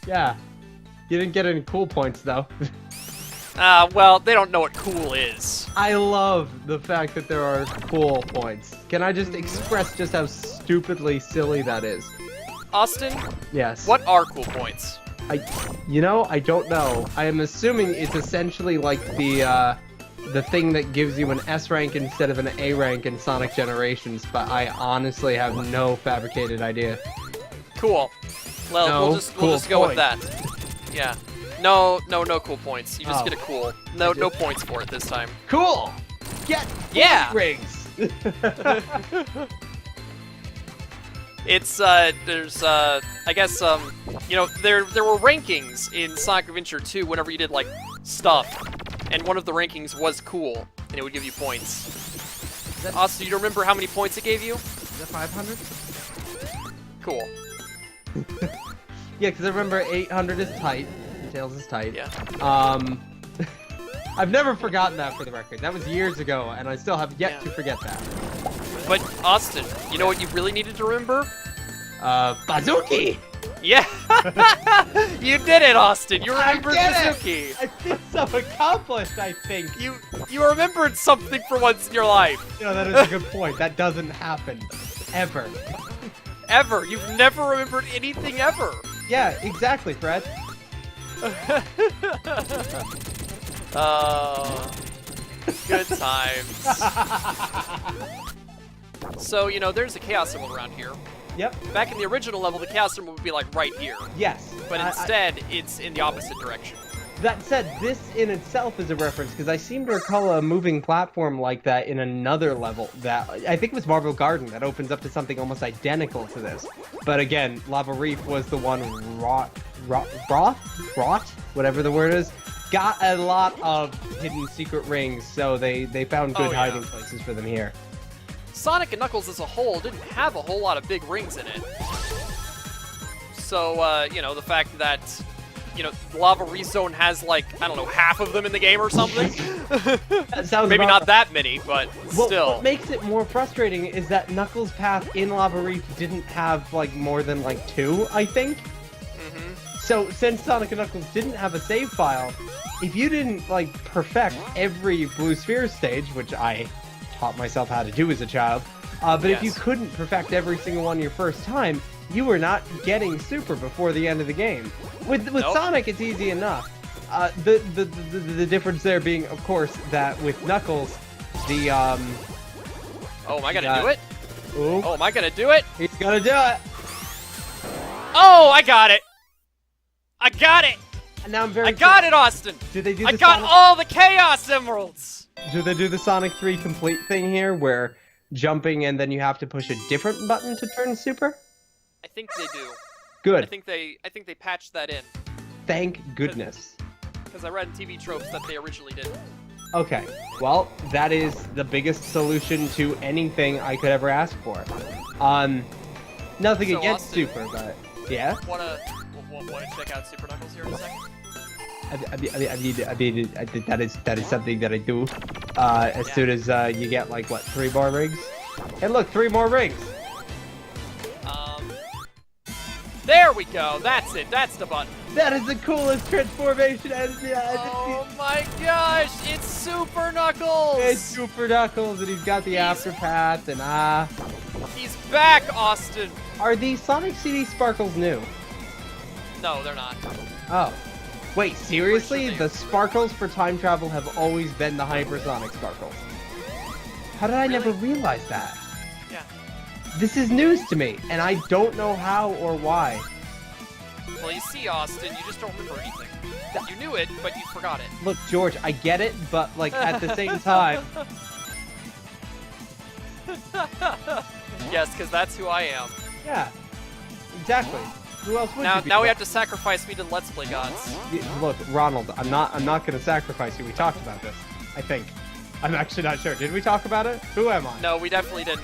Yeah. You didn't get any cool points, though. Well, they don't know what cool is. I love the fact that there are cool points. Can I just express just how stupidly silly that is? Austin? Yes. What are cool points? I don't know. I am assuming it's essentially like the thing that gives you an S rank instead of an A rank in Sonic Generations, but I honestly have no fabricated idea. Cool. Well, No we'll just cool go with points. that. Yeah. No cool points. You just Oh. get a cool. No points for it this time. Cool! Get Yeah! rings! It's there's I guess you know, there were rankings in Sonic Adventure 2 whenever you did like stuff, and one of the rankings was cool, and it would give you points. Also, you remember how many points it gave you? Is that 500? Cool. Yeah, because I remember 800 is tight. Tails is tight. Yeah. I've never forgotten that for the record. That was years ago, and I still have yet to forget that. But Austin, you know what you really needed to remember? Bazooki! Yeah. You did it, Austin. You remembered I Bazooki. I feel so accomplished, I think. You remembered something for once in your life. You know, that is a good point. That doesn't happen. Ever. Ever. You've never remembered anything ever. Yeah, exactly, Fred. Good times. So, you know, there's a Chaos Emerald around here. Yep. Back in the original level, the Chaos Emerald would be like right here. Yes. But instead, it's in the opposite direction. That said, this in itself is a reference, because I seem to recall a moving platform like that in another level that, I think it was Marble Garden, that opens up to something almost identical to this. But again, Lava Reef was the one rot, whatever the word is, got a lot of hidden secret rings, so they found good hiding places for them here. Sonic and Knuckles as a whole didn't have a whole lot of big rings in it. So, you know, the fact that, you know, Lava Reef Zone has, like, I don't know, half of them in the game or something? That sounds Maybe about not right. that many, but still. What makes it more frustrating is that Knuckles' path in Lava Reef didn't have, like, more than, like, 2, I think? So, since Sonic and Knuckles didn't have a save file, if you didn't, like, perfect every Blue Sphere stage, which I taught myself how to do as a child, but if you couldn't perfect every single one your first time, you were not getting Super before the end of the game. With Sonic, it's easy enough. The difference there being, of course, that with Knuckles, the, Oh, am I gonna do it? Ooh. Oh, am I gonna do it? He's gonna do it! Oh, I got it! I got it! And now I'm very I got it, Austin! Do they do I the got Sonic... all the Chaos Emeralds! Do they do the Sonic 3 complete thing here, where jumping and then you have to push a different button to turn Super? I think they do. Good. I think they patched that in. Thank goodness. Because I read in TV tropes that they originally did. Okay, well, that is the biggest solution to anything I could ever ask for. Nothing So, against Austin, Super, but yeah. Wanna check out Super Knuckles here in a second? That is something that I do. As soon as you get like what, 3 more rings? Hey, look, 3 more rings. There we go. That's it. That's the button. That is the coolest transformation. Oh my gosh! It's Super Knuckles. It's Super Knuckles, and he's got the afterpath, and he's back, Austin. Are these Sonic CD sparkles new? No, they're not. Oh. Wait, seriously? Sure The sparkles for time travel have always been the hypersonic sparkles. How did I never realize that? Yeah. This is news to me, and I don't know how or why. Well, you see, Austin, you just don't remember anything. You knew it, but you forgot it. Look, George, I get it, but, like, at the same time... Yes, because that's who I am. Yeah. Exactly. Who else would you be? Now we have to sacrifice me to the Let's Play gods. Look, Ronald, I'm not gonna sacrifice you. We talked about this, I think. I'm actually not sure. Did we talk about it? Who am I? No, we definitely didn't.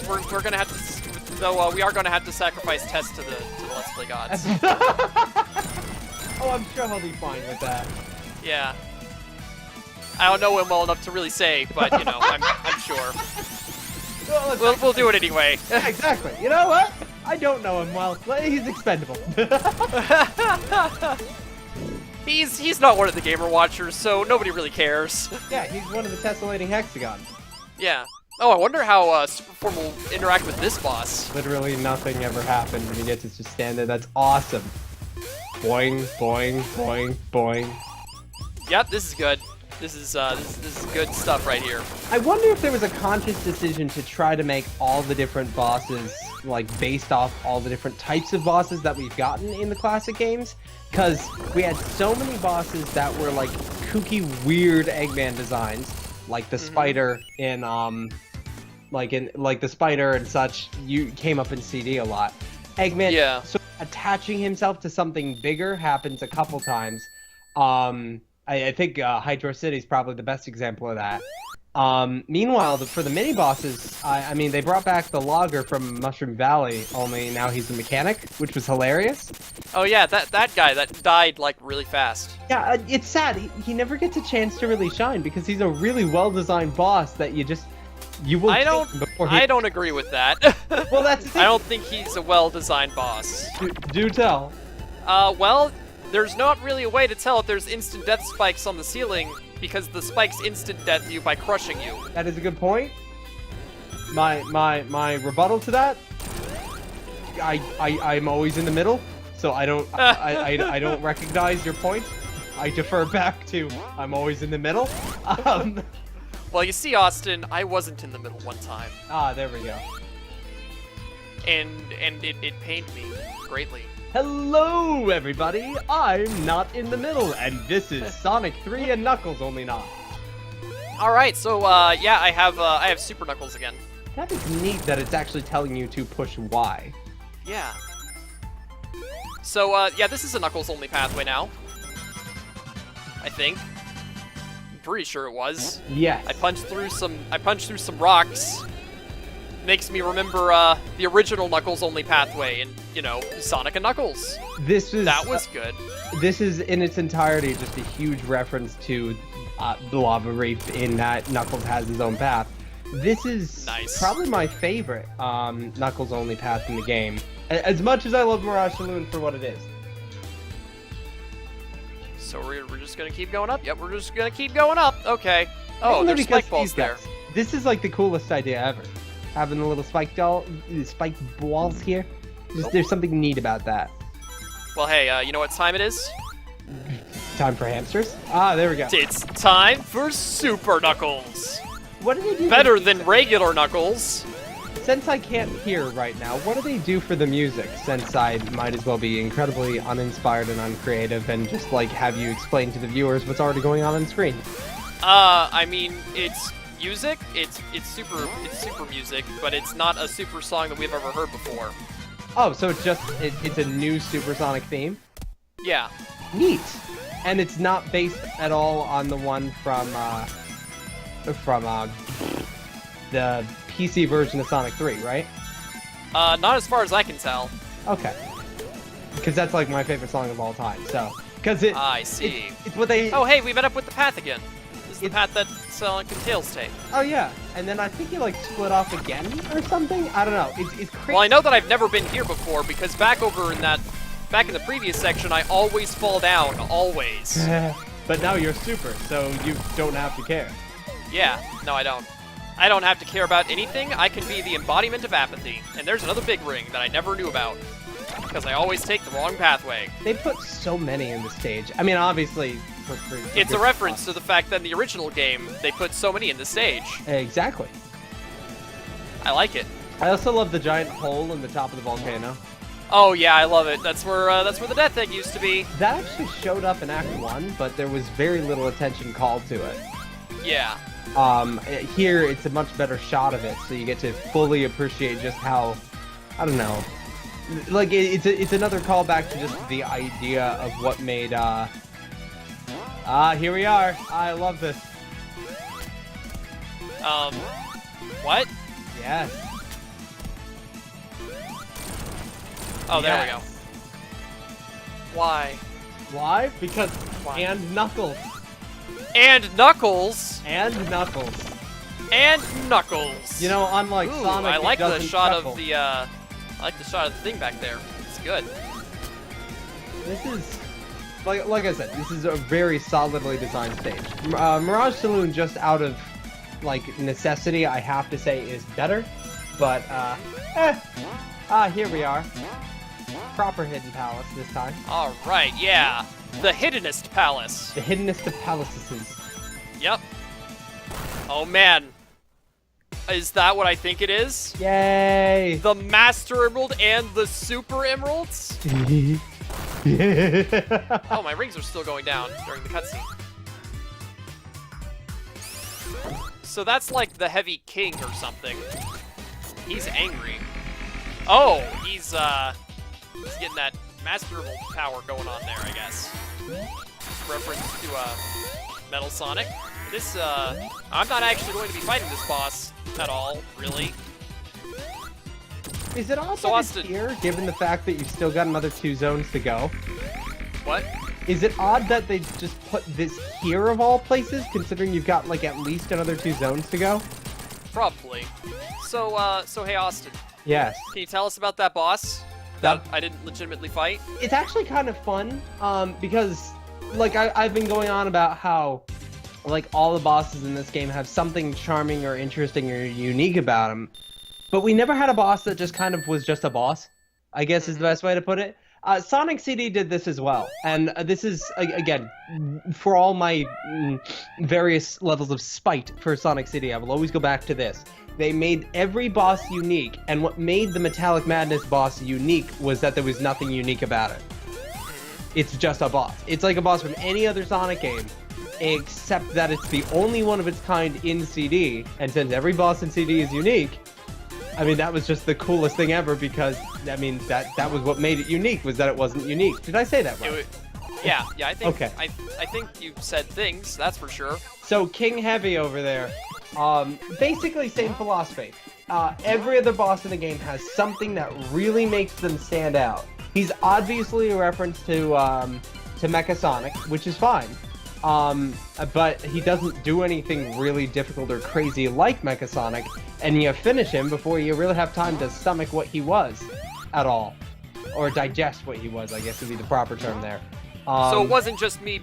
We're gonna have to, though. We are gonna have to sacrifice Tess to the Let's Play gods. Oh, I'm sure he'll be fine with that. Yeah. I don't know him well enough to really say, but you know, I'm sure. Well, We'll do it anyway. Yeah, exactly. You know what? I don't know him well, but he's expendable. He's not one of the Gamer Watchers, so nobody really cares. Yeah, he's one of the tessellating hexagons. Yeah. Oh, I wonder how Superform will interact with this boss. Literally nothing ever happened when you get to just stand there. That's awesome. Boing, boing, boing, boing. Yep, this is good. This is good stuff right here. I wonder if there was a conscious decision to try to make all the different bosses, like, based off all the different types of bosses that we've gotten in the classic games. Because we had so many bosses that were, like, kooky, weird Eggman designs. Like the spider in, the spider and such, you came up in CD a lot. Eggman, yeah. So attaching himself to something bigger happens a couple times. I think Hydro City is probably the best example of that. Meanwhile, for the mini bosses, I mean, they brought back the logger from Mushroom Valley, only now he's a mechanic, which was hilarious. Oh yeah, that guy that died like really fast. Yeah, it's sad. He never gets a chance to really shine because he's a really well-designed boss that you will. I don't agree with that. Well, that's the thing. I don't think he's a well-designed boss. Do tell. Well, there's not really a way to tell if there's instant death spikes on the ceiling because the spikes instant death you by crushing you. That is a good point. My rebuttal to that. I'm always in the middle, so I don't recognize your point. I defer back to I'm always in the middle. Well, you see, Austin, I wasn't in the middle one time. Ah, there we go. And it pained me greatly. Hello, everybody! I'm not in the middle, and this is Sonic 3 and Knuckles, only not. Alright, so, yeah, I have Super Knuckles again. That is neat that it's actually telling you to push Y. Yeah. So, yeah, this is a Knuckles-only pathway now. I think. I'm pretty sure it was. Yes. I punched through some rocks. Makes me remember the original Knuckles-only pathway in, you know, Sonic and Knuckles. That was good. This is, in its entirety, just a huge reference to the Lava Reef in that Knuckles has his own path. This is probably my favorite Knuckles-only path in the game. As much as I love Mirage Saloon for what it is. So we're just gonna keep going up? Yep, we're just gonna keep going up. Okay. Oh, there's spike balls there. This is like the coolest idea ever. Having the little spike balls here. There's something neat about that. Well, hey, you know what time it is? Time for hamsters? Ah, there we go. It's time for Super Knuckles. What do they do? Better than regular Knuckles. Since I can't hear right now, what do they do for the music? Since I might as well be incredibly uninspired and uncreative and just like have you explain to the viewers what's already going on screen. I mean, it's music. It's super music, but it's not a super song that we've ever heard before. Oh, so it's a new Supersonic theme? Yeah. Neat. And it's not based at all on the one from the PC version of Sonic 3, right? Not as far as I can tell. Okay. Because that's like my favorite song of all time. So, I see. It's what they. Oh, hey, we met up with the path again. This is the path that Sonic and Tails take. Oh yeah, and then I think you like split off again or something. I don't know. It's crazy. Well, I know that I've never been here before because back in the previous section, I always fall down, always. But now you're super, so you don't have to care. Yeah, no, I don't. I don't have to care about anything. I can be the embodiment of apathy. And there's another big ring that I never knew about. Because I always take the wrong pathway. They put so many in the stage. I mean, obviously, it's a reference to the fact that in the original game, they put so many in the stage. Exactly. I like it. I also love the giant hole in the top of the volcano. Oh yeah, I love it. That's where the death egg used to be. That actually showed up in Act 1, but there was very little attention called to it. Yeah. Here, it's a much better shot of it, so you get to fully appreciate just how, I don't know, like, it's another callback to just the idea of what made, here we are. I love this. What? Yes. Oh, there we go. Why? Why? Because, and Knuckles. And Knuckles. And Knuckles. And Knuckles. You know, unlike Sonic, I like the shot of I like the shot of the thing back there. It's good. This is, like I said, this is a very solidly designed stage. Mirage Saloon, just out of like necessity, I have to say, is better. But here we are. Proper hidden palace this time. All right, yeah, the hiddenest palace. The hiddenest of palaces. Yep. Oh man, is that what I think it is? Yay! The Master Emerald and the Super Emeralds? Oh, my rings are still going down during the cutscene. So that's like the Heavy King or something. He's angry. Oh, he's getting that Master Emerald power going on there, I guess. Reference to Metal Sonic. This I'm not actually going to be fighting this boss at all, really. Is it also So Austin, here, given the fact that you've still got another 2 zones to go? what? Is it odd that they just put this here of all places, considering you've got like at least another 2 zones to go? Probably. So hey Austin, Yes. can you tell us about that boss that I didn't legitimately fight? It's actually kind of fun, because like I've been going on about how like all the bosses in this game have something charming or interesting or unique about them, but we never had a boss that just kind of was just a boss, I guess is the best way to put it. Sonic CD did this as well, and this is, again, for all my various levels of spite for Sonic CD, I will always go back to this. They made every boss unique, and what made the Metallic Madness boss unique was that there was nothing unique about it. It's just a boss. It's like a boss from any other Sonic game, except that it's the only one of its kind in CD, and since every boss in CD is unique, I mean, that was just the coolest thing ever, because, I mean, that was what made it unique, was that it wasn't unique. Did I say that right? Yeah, I think, okay. I think you said things, that's for sure. So, King Heavy over there, basically same philosophy. Every other boss in the game has something that really makes them stand out. He's obviously a reference to Mecha Sonic, which is fine. But he doesn't do anything really difficult or crazy like Mecha Sonic, and you finish him before you really have time to stomach what he was at all. Or digest what he was, I guess would be the proper term there. So it wasn't just you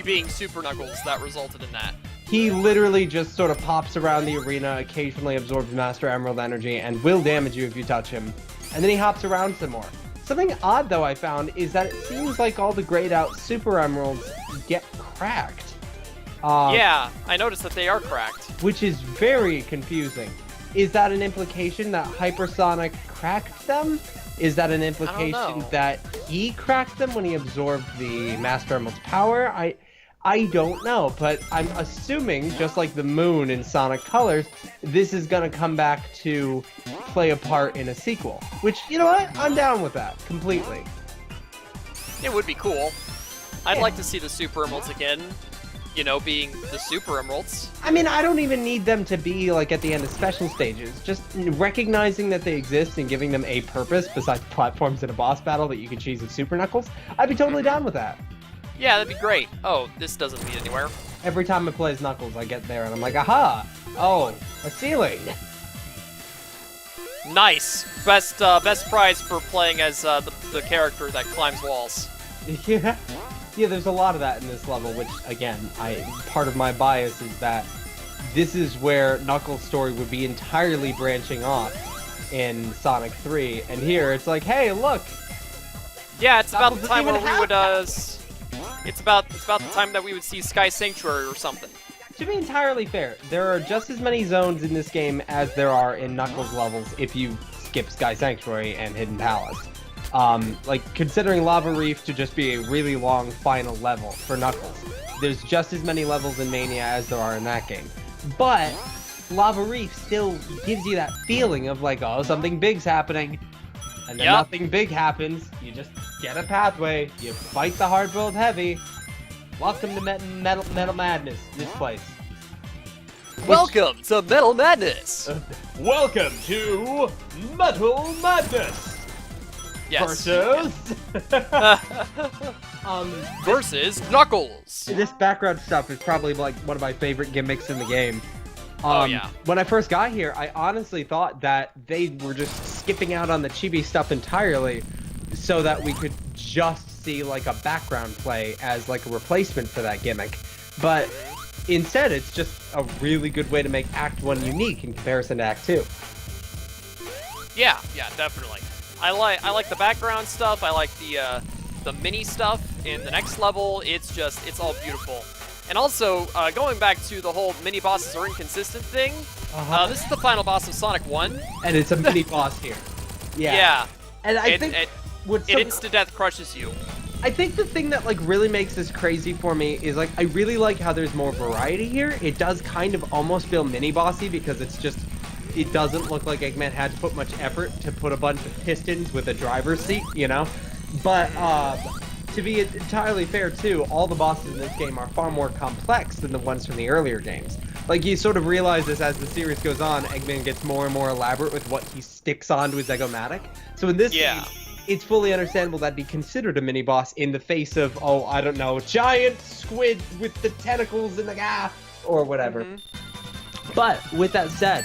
being Super Knuckles that resulted in that. He literally just sort of pops around the arena, occasionally absorbs Master Emerald energy, and will damage you if you touch him. And then he hops around some more. Something odd, though, I found, is that it seems like all the grayed out Super Emeralds get cracked. Yeah, I noticed that they are cracked. Which is very confusing. Is that an implication that Hypersonic cracked them? Is that an implication that he cracked them when he absorbed the Master Emerald's power? I don't know, but I'm assuming, just like the moon in Sonic Colors, this is gonna come back to play a part in a sequel. Which, you know what? I'm down with that, completely. It would be cool. I'd like to see the Super Emeralds again, you know, being the Super Emeralds. I mean, I don't even need them to be, like, at the end of special stages. Just recognizing that they exist and giving them a purpose besides platforms in a boss battle that you can cheese with Super Knuckles, I'd be totally down with that. Yeah, that'd be great. Oh, this doesn't lead anywhere. Every time I play as Knuckles, I get there and I'm like, aha! Oh, a ceiling! Nice! Best prize for playing as the character that climbs walls. Yeah. Yeah, there's a lot of that in this level, which, again, part of my bias is that this is where Knuckles' story would be entirely branching off in Sonic 3, and here it's like, hey, look! Yeah, it's about Knuckles the time where doesn't we would, even it's about the time that we would see Sky Sanctuary or something. To be entirely fair, there are just as many zones in this game as there are in Knuckles levels if you skip Sky Sanctuary and Hidden Palace. Like, considering Lava Reef to just be a really long final level for Knuckles, there's just as many levels in Mania as there are in that game. But Lava Reef still gives you that feeling of like, oh, something big's happening. And then nothing big happens. You just get a pathway. You fight the Hardboiled Heavy. Welcome to Metal Madness, this place. Welcome to Metal Madness! Welcome to Metal Madness! Yes. Versus... versus Knuckles! This background stuff is probably like one of my favorite gimmicks in the game. Oh yeah. When I first got here, I honestly thought that they were just skipping out on the chibi stuff entirely so that we could just see like a background play as like a replacement for that gimmick. But instead, it's just a really good way to make Act 1 unique in comparison to Act 2. Yeah, definitely. I like the background stuff. I like the mini stuff in the next level. It's all beautiful. And also, going back to the whole mini bosses are inconsistent thing, this is the final boss of Sonic 1. And it's a mini boss here. Yeah. And I think it insta-death crushes you. I think the thing that like really makes this crazy for me is like I really like how there's more variety here. It does kind of almost feel mini bossy because it doesn't look like Eggman had to put much effort to put a bunch of pistons with a driver's seat, you know? But to be entirely fair too, all the bosses in this game are far more complex than the ones from the earlier games. Like you sort of realize this as the series goes on, Eggman gets more and more elaborate with what he sticks onto his Eggomatic. So in this game, it's fully understandable that'd be considered a mini boss in the face of, oh, I don't know, giant squid with the tentacles in the or whatever. But with that said,